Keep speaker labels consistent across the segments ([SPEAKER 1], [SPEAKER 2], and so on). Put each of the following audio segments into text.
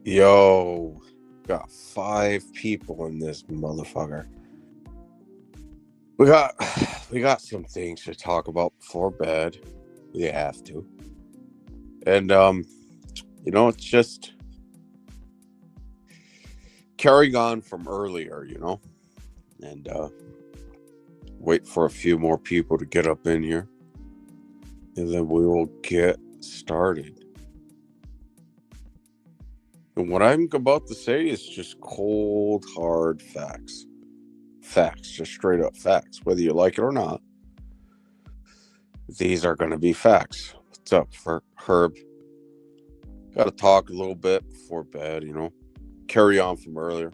[SPEAKER 1] Yo, got 5 people in this motherfucker. We got we got some things to talk about before bed. We have to. And it's just carrying on from earlier, and wait for a few more people to get up in here. And then we will get started. And what I'm about to say is just cold, hard facts. Facts, just straight up facts, whether you like it or not. These are going to be facts. What's up, for Herb? Got to talk a little bit before bed, Carry on from earlier.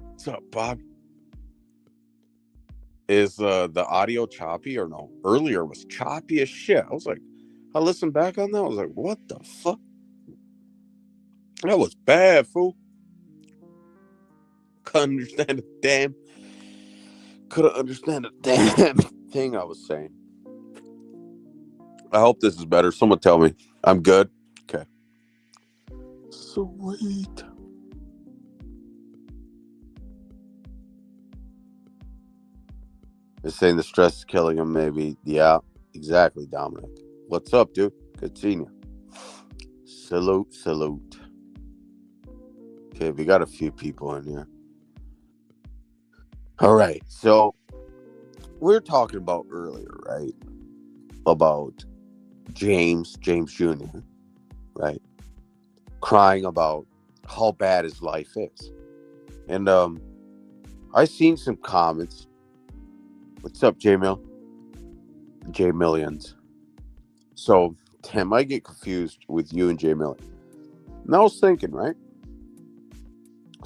[SPEAKER 1] What's up, Bob? Is the audio choppy or no? Earlier was choppy as shit. I was like, I listened back on that. I was like, what the fuck? That was bad, fool. Couldn't understand a damn. Couldn't understand a damn thing I was saying. I hope this is better. Someone tell me. I'm good? Okay. Sweet. They're saying the stress is killing him, maybe. Yeah, exactly, Dominic. What's up, dude? Good seeing you. Salute. Okay, we got a few people in here. All right, so we are talking about earlier, right? About James Jr., right? Crying about how bad his life is. And I seen some comments. What's up, J-Mill? J-Millions. So, Tim, I get confused with you and J-Million. And I was thinking, right?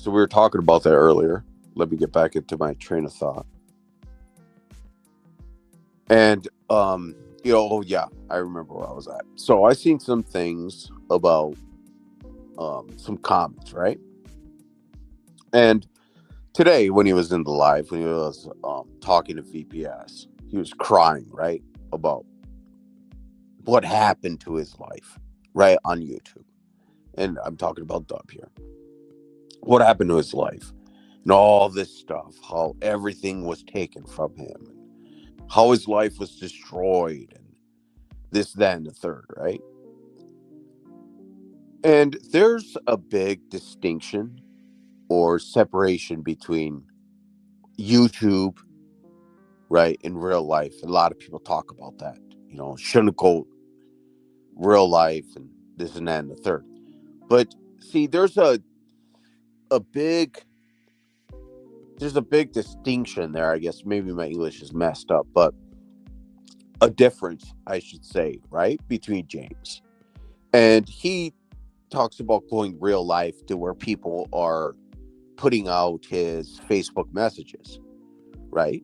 [SPEAKER 1] So we were talking about that earlier. Let me get back into my train of thought. And, oh yeah, I remember where I was at. So I seen some things about some comments, right? And today, when he was in the live, when he was talking to VPS, he was crying, right, about what happened to his life, right, on YouTube. And I'm talking about Dub here. What happened to his life? And all this stuff, how everything was taken from him, how his life was destroyed, and this, that, and the third, right? And there's a big distinction or separation between YouTube right? In real life, a lot of people talk about that. Shouldn't go real life and this and that and the third. But see, a big there's a big distinction there. I guess maybe my English is messed up, but a difference, I should say, right, between James. And he talks about going real life to where people are putting out his Facebook messages, right?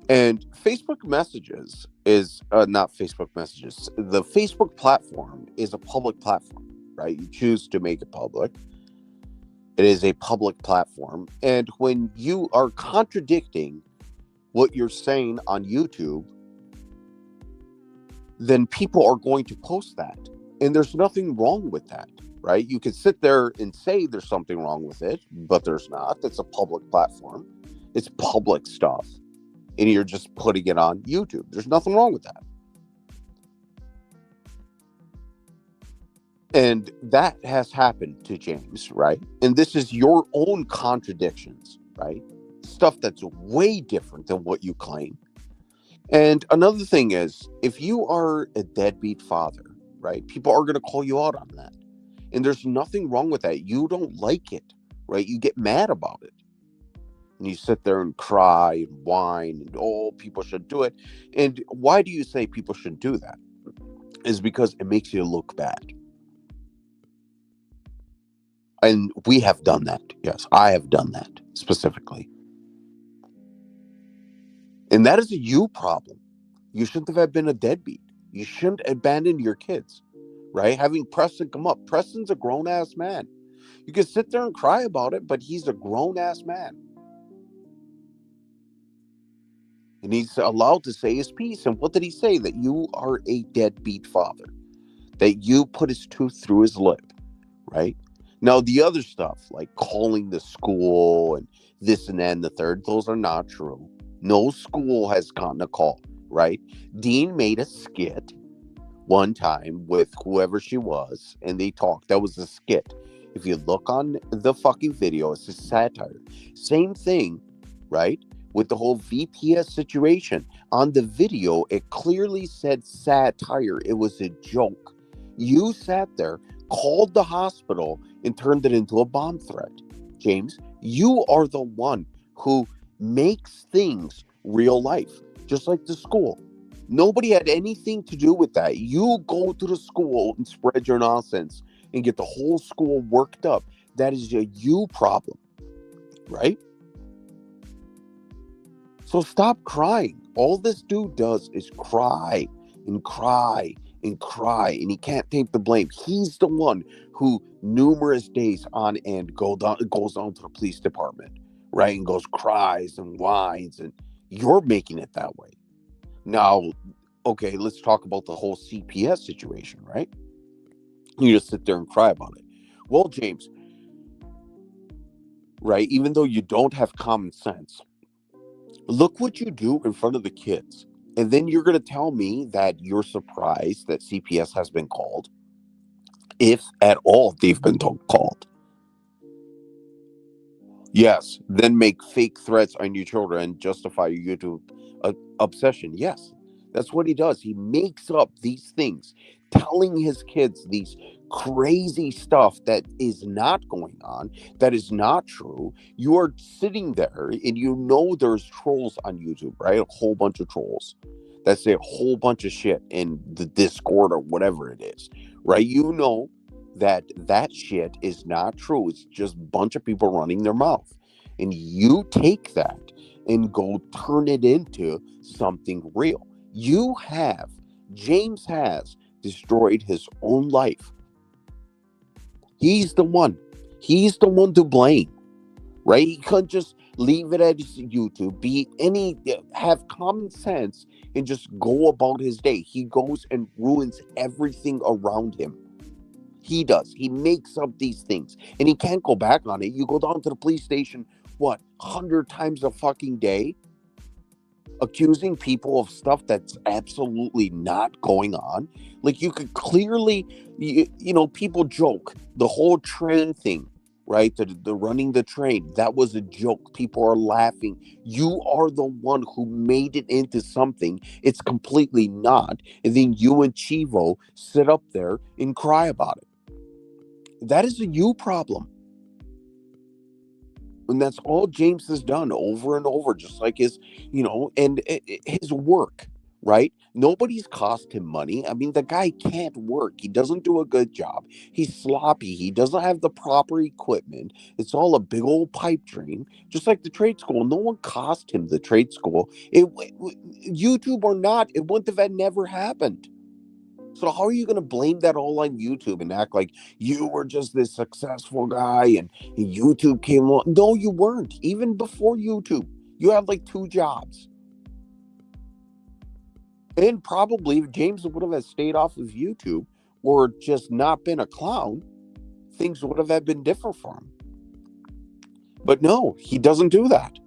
[SPEAKER 1] And Facebook messages is not Facebook messages. The Facebook platform is a public platform, right? You choose to make it public. It is a public platform. And when you are contradicting what you're saying on YouTube, then people are going to post that. And there's nothing wrong with that, right? You could sit there and say there's something wrong with it, but there's not. It's a public platform. It's public stuff. And you're just putting it on YouTube. There's nothing wrong with that. And that has happened to James, right? And this is your own contradictions, right? Stuff that's way different than what you claim. And another thing is, if you are a deadbeat father, right, people are going to call you out on that. And there's nothing wrong with that. You don't like it, right? You get mad about it. And you sit there and cry and whine and, oh, people should do it. And why do you say people should do that? Is because it makes you look bad. And we have done that. Yes, I have done that specifically. And that is a you problem. You shouldn't have been a deadbeat. You shouldn't abandon your kids, right? Having Preston come up. Preston's a grown ass man. You can sit there and cry about it, but he's a grown ass man. And he's allowed to say his piece. And what did he say? That you are a deadbeat father. That you put his tooth through his lip, right? Now, the other stuff, like calling the school and this and that and the third, those are not true. No school has gotten a call, right? Dean made a skit one time with whoever she was, and they talked. That was a skit. If you look on the fucking video, it's a satire. Same thing, right? With the whole VPS situation. On the video, it clearly said satire. It was a joke. You sat there, called the hospital, and turned it into a bomb threat. James, you are the one who makes things real life, just like the school. Nobody had anything to do with that. You go to the school and spread your nonsense and get the whole school worked up. That is a you problem, right? So stop crying. All this dude does is cry and cry and cry, and he can't take the blame. He's the one who numerous days on end goes down to the police department, right? And cries and whines, and you're making it that way. Now, okay, let's talk about the whole CPS situation, right? You just sit there and cry about it. Well, James, right, even though you don't have common sense, look what you do in front of the kids. And then you're going to tell me that you're surprised that CPS has been called, if at all they've been called. Yes, then make fake threats on your children and justify your YouTube obsession. Yes, that's what he does. He makes up these things, telling his kids these crazy stuff that is not going on, that is not true. You are sitting there and you know there's trolls on YouTube, right? A whole bunch of trolls that say a whole bunch of shit in the Discord or whatever it is, right? You know that shit is not true. It's just a bunch of people running their mouth. And you take that and go turn it into something real. James has destroyed his own life. He's the one. He's the one to blame, right? He couldn't just leave it at YouTube, have common sense and just go about his day. He goes and ruins everything around him. He does. He makes up these things and he can't go back on it. You go down to the police station, 100 times a fucking day, accusing people of stuff that's absolutely not going on. Like, you could clearly, people joke the whole train thing, right? The running the train, that was a joke. People are laughing. You are the one who made it into something it's completely not. And then you and Chivo sit up there and cry about it. That is a you problem. And that's all James has done over and over, just like his, and his work, right? Nobody's cost him money. I mean, the guy can't work. He doesn't do a good job. He's sloppy. He doesn't have the proper equipment. It's all a big old pipe dream, just like the trade school. No one cost him the trade school. YouTube or not, it wouldn't have never happened. So how are you going to blame that all on YouTube and act like you were just this successful guy and YouTube came along? No, you weren't. Even before YouTube, you had like 2 jobs. And probably if James would have stayed off of YouTube or just not been a clown, things would have been different for him. But no, he doesn't do that.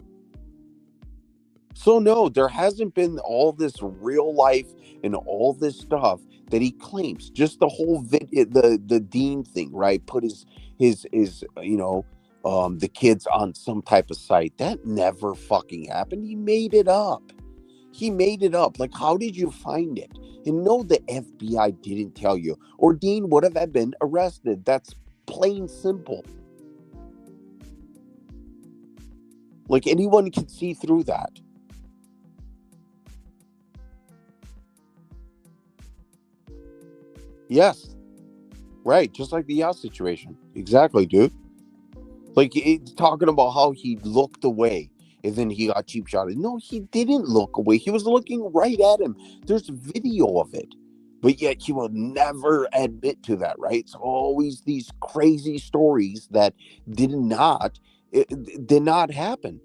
[SPEAKER 1] So no, there hasn't been all this real life and all this stuff that he claims. Just the whole the Dean thing, right? Put his the kids on some type of site. That never fucking happened. He made it up. He made it up. Like, how did you find it? And no, the FBI didn't tell you, or Dean would have been arrested. That's plain simple. Like, anyone can see through that. Yes. Right. Just like the Yao situation. Exactly, dude. Like, it's talking about how he looked away and then he got cheap shotted. No, he didn't look away. He was looking right at him. There's video of it. But yet he will never admit to that, right? It's always these crazy stories that did not happen.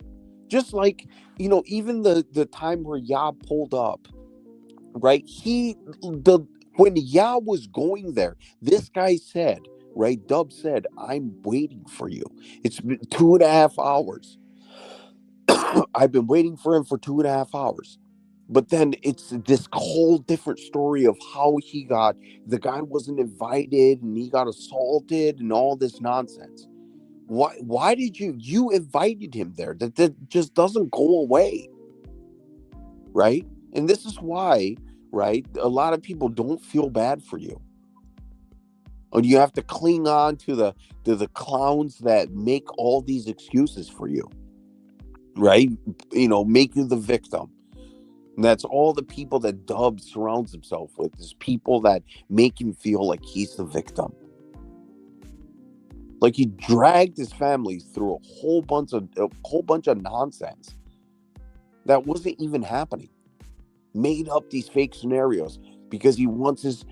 [SPEAKER 1] Just like, even the time where Ya pulled up, right? When Ya was going there, this guy said, right? Dub said, "I'm waiting for you. It's been 2.5 hours. I've been waiting for him for 2.5 hours." But then it's this whole different story of how the guy wasn't invited and he got assaulted and all this nonsense. Why did you invited him there? That just doesn't go away, right? And this is why, right, a lot of people don't feel bad for you. And you have to cling on to the clowns that make all these excuses for you, right? Make you the victim. And that's all the people that Dub surrounds himself with, is people that make him feel like he's the victim. Like, he dragged his family through a whole bunch of nonsense that wasn't even happening. Made up these fake scenarios because he wants his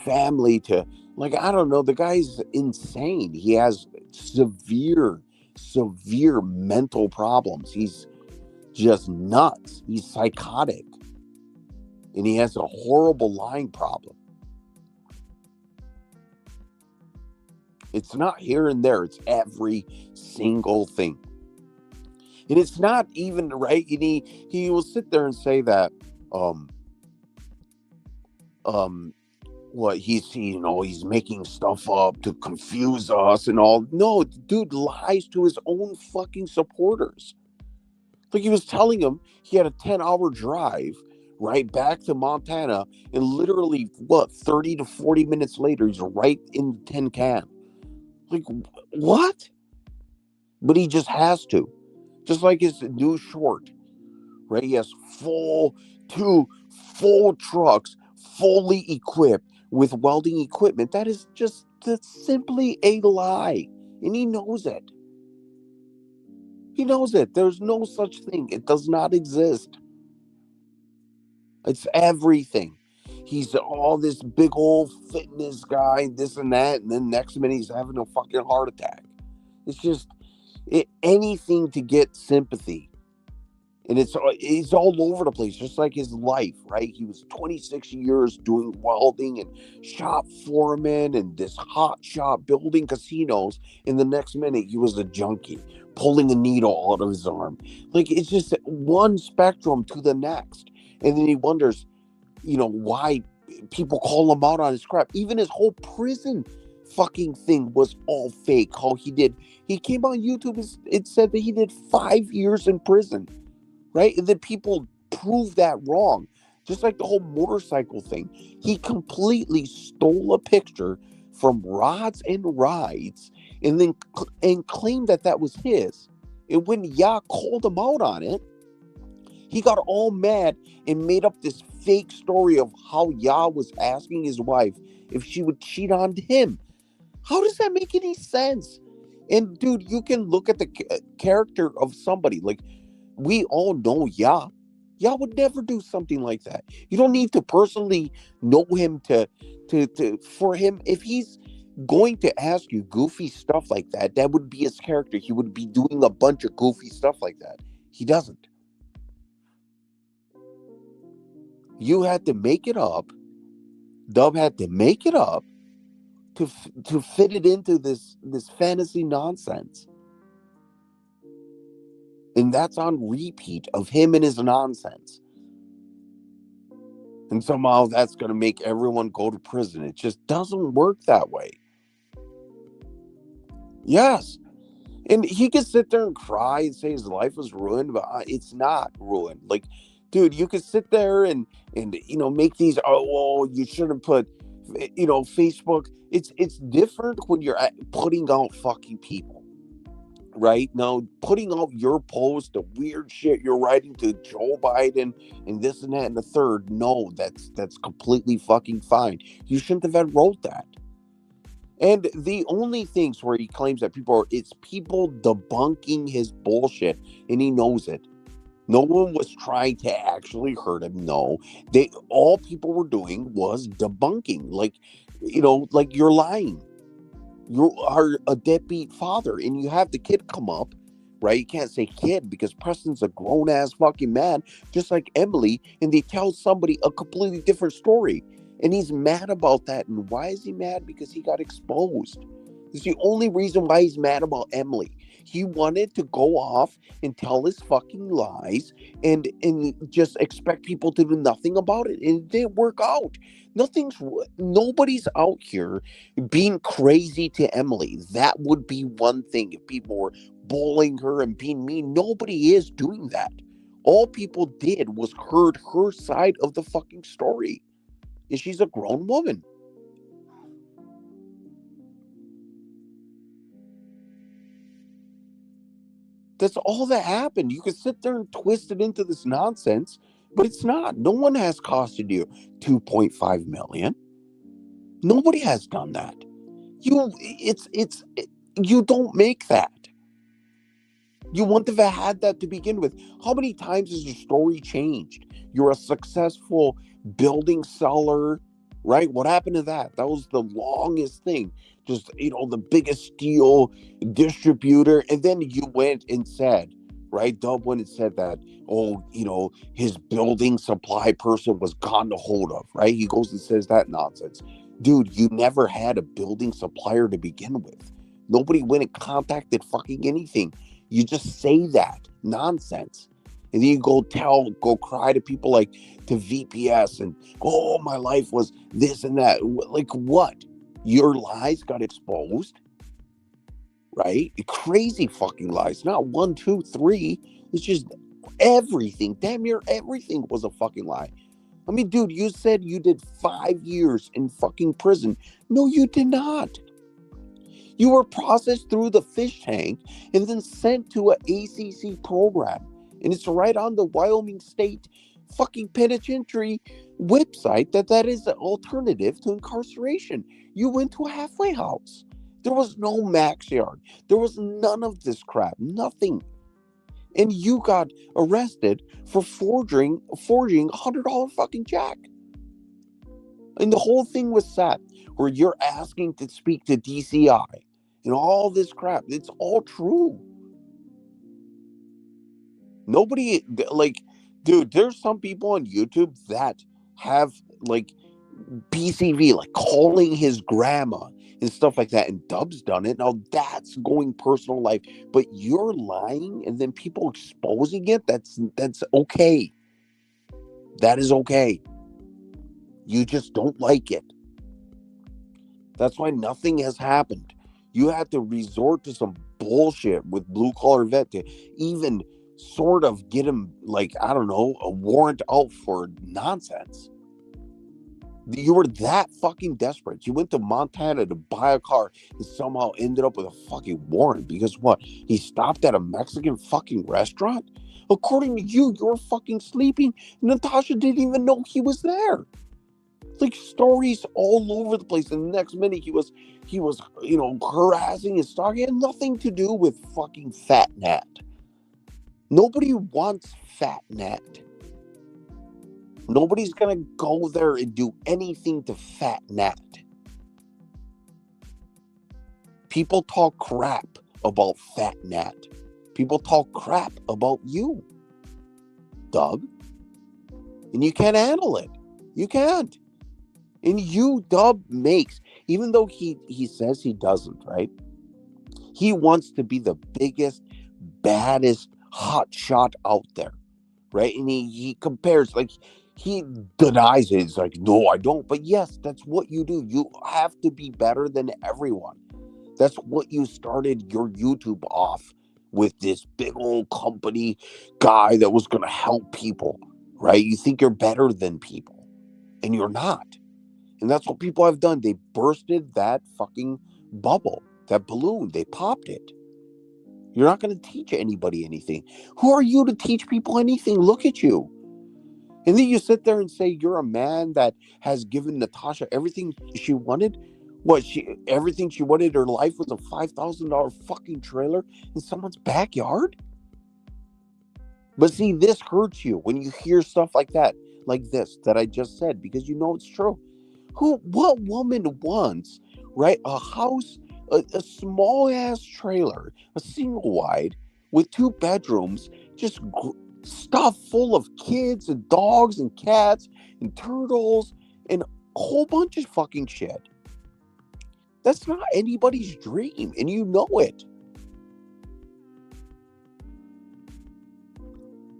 [SPEAKER 1] family to, like, I don't know, the guy's insane. He has severe mental problems. He's just nuts. He's psychotic. And he has a horrible lying problem. It's not here and there. It's every single thing. And it's not even right. And he will sit there and say that, what he's making stuff up to confuse us and all. No, dude lies to his own fucking supporters. Like, he was telling him he had a 10-hour drive right back to Montana, and literally 30 to 40 minutes later he's right in the tin can. Like, what? But he just has to. Just like his new short, right? He has two full trucks, fully equipped with welding equipment. That's simply a lie. And he knows it. He knows it. There's no such thing. It does not exist. It's everything. He's all this big old fitness guy, this and that, and then next minute he's having a fucking heart attack. It's just anything to get sympathy. And it's all over the place, just like his life, right? He was 26 years doing welding and shop foreman and this hot shop building casinos. In the next minute, he was a junkie pulling a needle out of his arm. Like, it's just one spectrum to the next. And then he wonders, why people call him out on his crap. Even his whole prison fucking thing was all fake. How he came on YouTube and it said that he did 5 years in prison, right? And then people proved that wrong. Just like the whole motorcycle thing. He completely stole a picture from Rods and Rides and then and claimed that that was his. And when Ya called him out on it, he got all mad and made up this fake story of how Ya was asking his wife if she would cheat on him. How does that make any sense? And dude, you can look at the character of somebody like we all know Ya. Ya would never do something like that. You don't need to personally know him to for him if he's going to ask you goofy stuff like that, that would be his character. He would be doing a bunch of goofy stuff like that. He doesn't. You had to make it up. Dub had to make it up to fit it into this fantasy nonsense. And that's on repeat of him and his nonsense. And somehow that's going to make everyone go to prison. It just doesn't work that way. Yes. And he could sit there and cry and say his life was ruined, but it's not ruined. Like, dude, you could sit there and make these, you shouldn't put, Facebook. It's different when you're putting out fucking people. Right now, putting out your post, the weird shit you're writing to Joe Biden and this and that and the third, no, that's completely fucking fine. You shouldn't have wrote that. And the only things where he claims that it's people debunking his bullshit, and he knows it. No one was trying to actually hurt him. No, all people were doing was debunking, like you're lying. You are a deadbeat father and you have the kid come up, right? You can't say kid because Preston's a grown ass fucking man, just like Emily, and they tell somebody a completely different story. And he's mad about that. And why is he mad? Because he got exposed. It's the only reason why he's mad about Emily. He wanted to go off and tell his fucking lies and just expect people to do nothing about it. And it didn't work out. Nobody's out here being crazy to Emily. That would be one thing if people were bullying her and being mean. Nobody is doing that. All people did was heard her side of the fucking story. And she's a grown woman. That's all that happened. You could sit there and twist it into this nonsense, but it's not. No one has costed you $2.5 million. Nobody has done that. You don't make that. You wouldn't have had that to begin with. How many times has your story changed? You're a successful building seller, right? What happened to that? That was the longest thing. Just, the biggest steel distributor. And then you went and said, right? Dub went and said that, his building supply person was gotten a hold of, right? He goes and says that nonsense. Dude, you never had a building supplier to begin with. Nobody went and contacted fucking anything. You just say that nonsense. And then you go cry to people like to VPS and, oh, my life was this and that. Like what? Your lies got exposed, right? Crazy fucking lies. Not 1, 2, 3. It's just everything. Damn near everything was a fucking lie. I mean, dude, you said you did 5 years in fucking prison. No, you did not. You were processed through the fish tank and then sent to an ACC program. And it's right on the Wyoming State fucking penitentiary website that is an alternative to incarceration. You went to a halfway house. There was no max yard. There was none of this crap. Nothing. And you got arrested for forging $100 fucking check. And the whole thing was set where you're asking to speak to DCI and all this crap. It's all true. Nobody, like, dude, there's some people on YouTube that have, like, BCV, like, calling his grandma and stuff like that. And Dub's done it. Now, that's going personal life. But you're lying and then people exposing it, that's okay. That is okay. You just don't like it. That's why nothing has happened. You had to resort to some bullshit with Blue Collar Vet to even sort of get him, like, I don't know, a warrant out for nonsense. You were that fucking desperate. You went to Montana to buy a car and somehow ended up with a fucking warrant because what? He stopped at a Mexican fucking restaurant? According to you, you were fucking sleeping. Natasha didn't even know he was there. Like stories all over the place. And the next minute he was, harassing and stalking. It had nothing to do with fucking Fat Nat. Nobody wants Fat Nat. Nobody's gonna go there and do anything to Fat Nat. People talk crap about Fat Nat. People talk crap about you, Doug. And you can't handle it. You can't. And you, Doug, makes, even though he says he doesn't, right? He wants to be the biggest, baddest hot shot out there, right? And he compares, like, he denies it. It's like, no, I don't. But yes, that's what you do. You have to be better than everyone. That's what you started your YouTube off with, this big old company guy that was going to help people, right? You think you're better than people, and you're not. And that's what people have done. They bursted that fucking bubble, that balloon. They popped it. You're not going to teach anybody anything. Who are you to teach people anything? Look at you. And then you sit there and say you're a man that has given Natasha everything she wanted. Everything she wanted in her life was a $5,000 fucking trailer in someone's backyard? But see, this hurts you when you hear stuff like that, like this that I just said, because you know it's true. What woman wants, right? A house, a small ass trailer, a single wide with 2 bedrooms, just stuff full of kids and dogs and cats and turtles and a whole bunch of fucking shit. That's not anybody's dream, and you know it.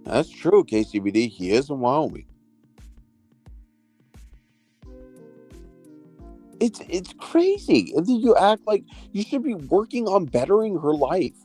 [SPEAKER 1] That's true, KCBD. He is in Wyoming. It's crazy. And then you act like you should be working on bettering her life.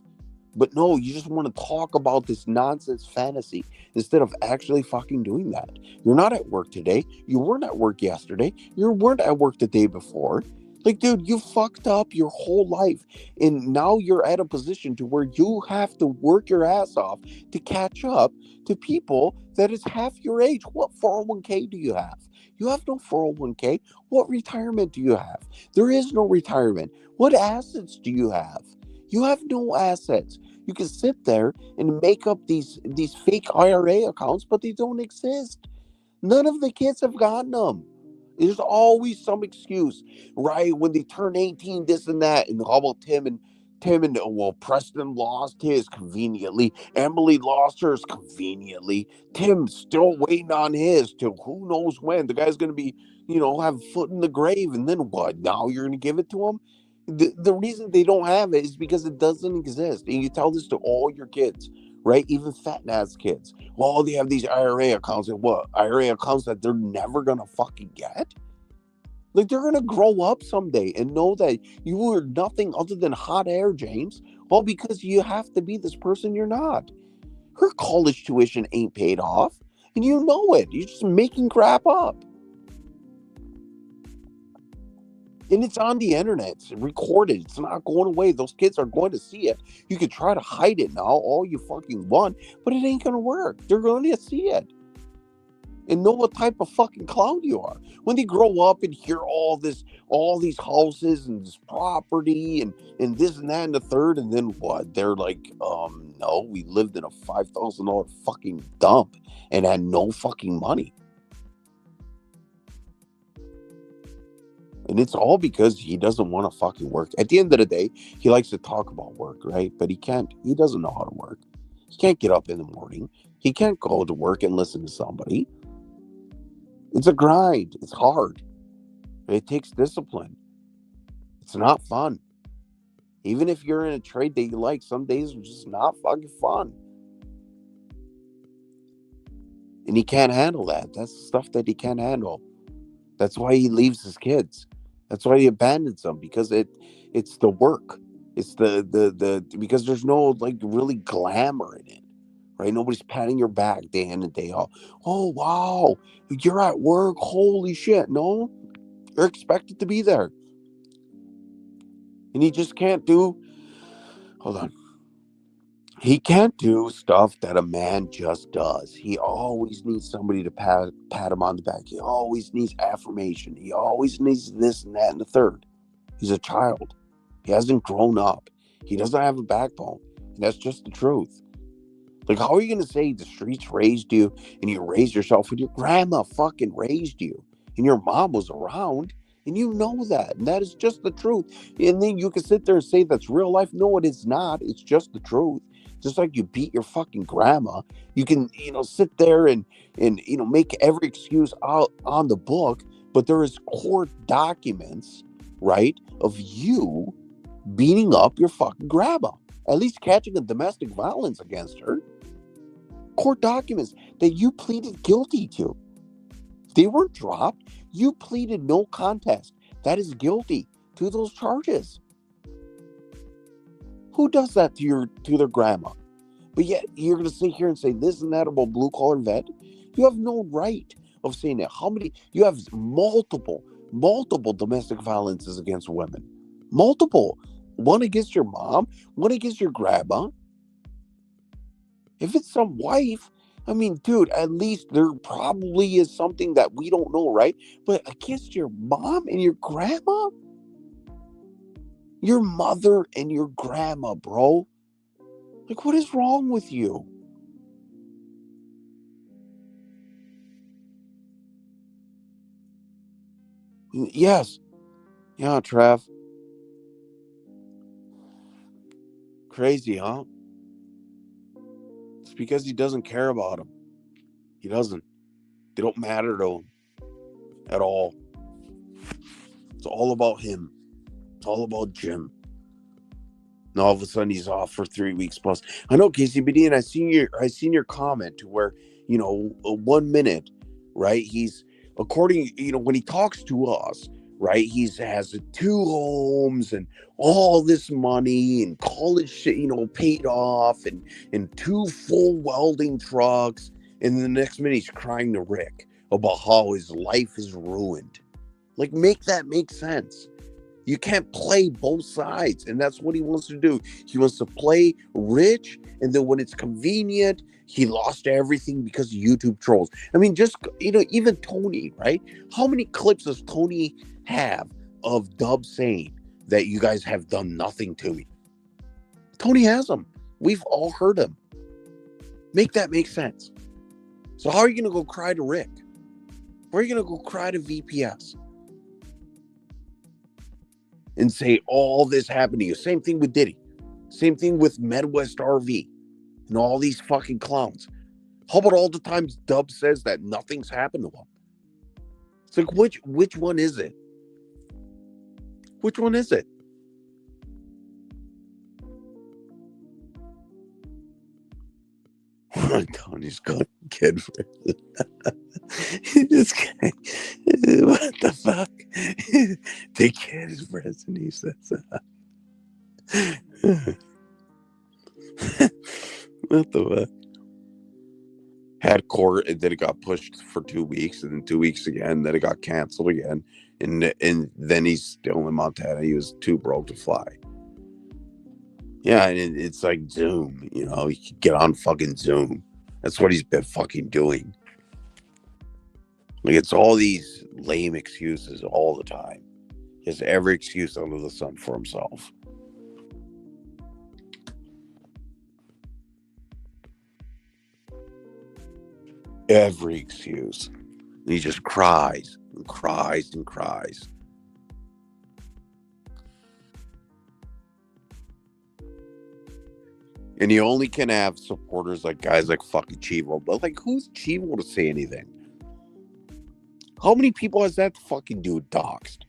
[SPEAKER 1] But no, you just want to talk about this nonsense fantasy instead of actually fucking doing that. You're not at work today. You weren't at work yesterday. You weren't at work the day before. Like, dude, you fucked up your whole life. And now you're at a position to where you have to work your ass off to catch up to people that is half your age. What 401k do you have? You have no 401k. What retirement do you have? There is no retirement. What assets do you have? You have no assets. You can sit there and make up these fake IRA accounts, but they don't exist. None of the kids have gotten them. There's always some excuse, right? When they turn 18, this and that. And how about Tim and well, Preston lost his conveniently. Emily lost hers conveniently. Tim's still waiting on his till who knows when. The guy's gonna be, have a foot in the grave, and then what? Now you're gonna give it to him? The reason they don't have it is because it doesn't exist. And you tell this to all your kids, right? Even Fat Nat's kids. Well, they have these IRA accounts, and what? IRA accounts that they're never gonna fucking get? Like, they're gonna grow up someday and know that you were nothing other than hot air, James. Well, because you have to be this person you're not. Her college tuition ain't paid off, and you know it. You're just making crap up. And it's on the internet. It's recorded. It's not going away. Those kids are going to see it. You could try to hide it now all you fucking want, but it ain't going to work. They're going to see it and know what type of fucking clown you are. When they grow up and hear all these houses and this property and this and that and the third, and then what? They're like, no, we lived in a $5,000 fucking dump and had no fucking money. And it's all because he doesn't want to fucking work. At the end of the day, he likes to talk about work, right? But he doesn't know how to work. He can't get up in the morning. He can't go to work and listen to somebody. It's a grind. It's hard. It takes discipline. It's not fun. Even if you're in a trade that you like, some days are just not fucking fun. And he can't handle that. That's the stuff that he can't handle. That's why he leaves his kids. That's why he abandons them, because it's the work. It's the because there's no like really glamour in it, right? Nobody's patting your back day in and day out. Oh wow, you're at work. Holy shit! No, you're expected to be there, and he just can't do. Hold on. He can't do stuff that a man just does. He always needs somebody to pat him on the back. He always needs affirmation. He always needs this and that and the third. He's a child. He hasn't grown up. He doesn't have a backbone. And that's just the truth. Like, how are you going to say the streets raised you and you raised yourself when your grandma fucking raised you and your mom was around and you know that? And that is just the truth. And then you can sit there and say that's real life. No, it is not. It's just the truth. Just like you beat your fucking grandma, you can, sit there and make every excuse out on the book, but there is court documents, right, of you beating up your fucking grandma, at least catching a domestic violence against her. Court documents that you pleaded guilty to. They weren't dropped. You pleaded no contest. That is guilty to those charges. Who does that to their grandma? But yet you're going to sit here and say this and that about blue collar vet. You have no right of saying that. How many? You have multiple domestic violences against women. Multiple. One against your mom, one against your grandma. If it's some wife, I mean, dude, at least there probably is something that we don't know, right? But against your mom and your grandma? Your mother and your grandma, bro. Like, what is wrong with you? Yes. Yeah, Trav. Crazy, huh? It's because he doesn't care about them. He doesn't. They don't matter to him at all. It's all about him. It's all about Jim. And all of a sudden he's off for 3 weeks plus. I know, KCBD, and I seen your comment to where, 1 minute, right? He's according, when he talks to us, right? Has 2 homes and all this money and college shit, paid off and 2 full welding trucks. And the next minute he's crying to Rick about how his life is ruined. Like, make that make sense. You can't play both sides, and that's what he wants to do. He wants to play rich, and then when it's convenient, he lost everything because of YouTube trolls. I mean, just, even Tony, right? How many clips does Tony have of Dub saying that you guys have done nothing to me? Tony has them. We've all heard him. Make that make sense. So how are you going to go cry to Rick? Where are you going to go cry to VPS? And say all this happened to you. Same thing with Diddy. Same thing with Midwest RV and all these fucking clowns. How about all the times Dub says that nothing's happened to him? It's like, which one is it? Which one is it? Tony's got kid for this guy. What the fuck? The kid is prison, he says. What the fuck? Had court, and then it got pushed for 2 weeks, and then 2 weeks again, then it got canceled again, and then he's still in Montana. He was too broke to fly. Yeah, and it's like Zoom, he could get on fucking Zoom. That's what he's been fucking doing. Like, it's all these lame excuses all the time. He has every excuse under the sun for himself. Every excuse. And he just cries and cries and cries. And you only can have supporters like guys like fucking Chivo. But like, who's Chivo to say anything? How many people has that fucking dude doxed?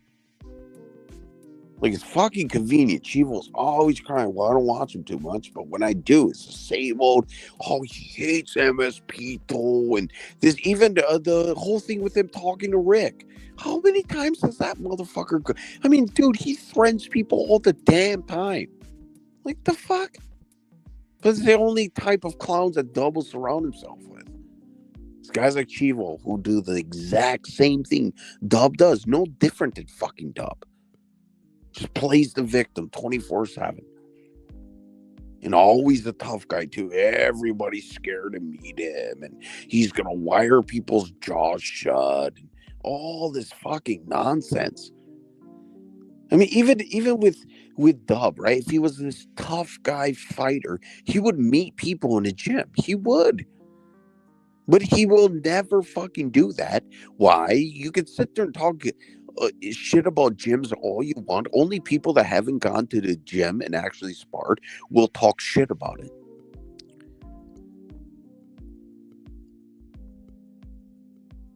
[SPEAKER 1] Like, it's fucking convenient. Chivo's always crying. Well, I don't watch him too much, but when I do, it's the same old. Oh, he hates MSP though, and this even the whole thing with him talking to Rick. How many times has that motherfucker go? I mean, dude, he threatens people all the damn time. Like the fuck? Because it's the only type of clowns that Dub will surround himself with. It's guys like Chivo who do the exact same thing Dub does. No different than fucking Dub. Just plays the victim 24/7. And always the tough guy, too. Everybody's scared to meet him. And he's going to wire people's jaws shut. And all this fucking nonsense. I mean, even with Dub, right? If he was this tough guy fighter, he would meet people in the gym. He would. But he will never fucking do that. Why? You can sit there and talk shit about gyms all you want. Only people that haven't gone to the gym and actually sparred will talk shit about it.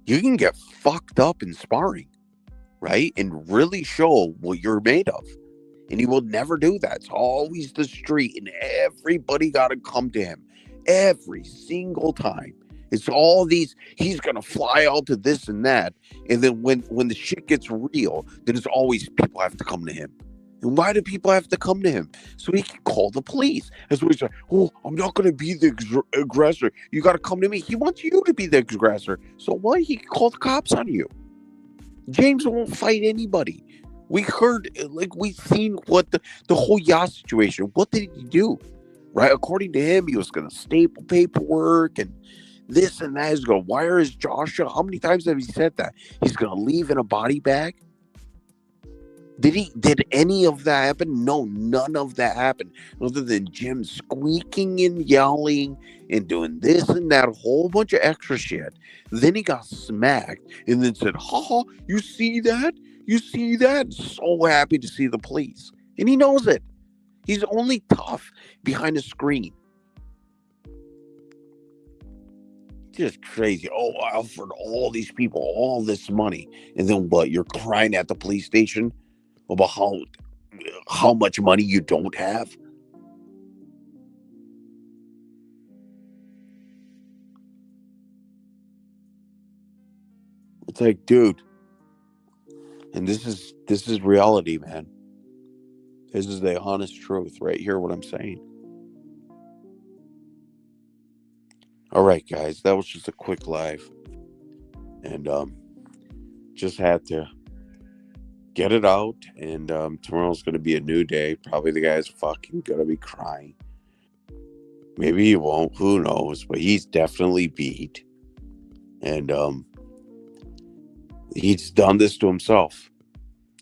[SPEAKER 1] You can get fucked up in sparring, right? And really show what you're made of. And he will never do that. It's always the street, and everybody got to come to him every single time. It's all these. He's gonna fly out to this and that, and then when the shit gets real, then it's always people have to come to him. And why do people have to come to him? So he can call the police. That's what he's like. Oh, I'm not gonna be the aggressor. You got to come to me. He wants you to be the aggressor. So why he can call the cops on you? James won't fight anybody. We heard, like, we've seen what the whole Yas situation. What did he do? Right? According to him, he was going to staple paperwork and this and that. He's going to wire his jaw shut. How many times have he said that? He's going to leave in a body bag. Did any of that happen? No, none of that happened. Other than Jim squeaking and yelling and doing this and that, a whole bunch of extra shit. Then he got smacked and then said, "Ha ha, you see that? You see that?" So happy to see the police. And he knows it. He's only tough behind a screen. Just crazy. Oh, I offered all these people all this money. And then what? You're crying at the police station about how much money you don't have? It's like, dude, and this is reality, man. This is the honest truth right here, what I'm saying. All right, guys, that was just a quick live. And just had to get it out. And tomorrow's gonna be a new day. Probably the guy's fucking gonna be crying. Maybe he won't, who knows, but he's definitely beat. And he's done this to himself.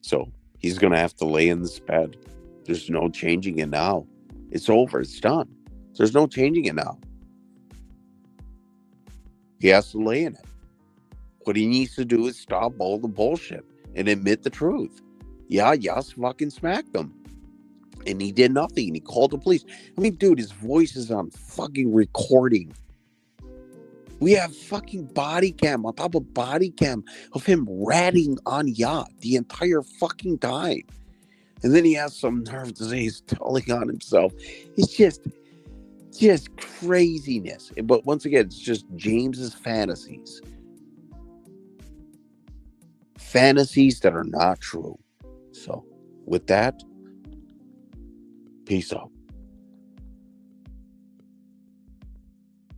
[SPEAKER 1] So he's going to have to lay in this bed. There's no changing it now. It's over. It's done. There's no changing it now. He has to lay in it. What he needs to do is stop all the bullshit and admit the truth. Yeah, Yas fucking smacked him. And he did nothing. And he called the police. I mean, dude, his voice is on fucking recording. We have fucking body cam on top of body cam of him ratting on Yacht the entire fucking time. And then he has some nerve to say he's telling on himself. It's just craziness. But once again, it's just James's fantasies. Fantasies that are not true. So, with that, peace out.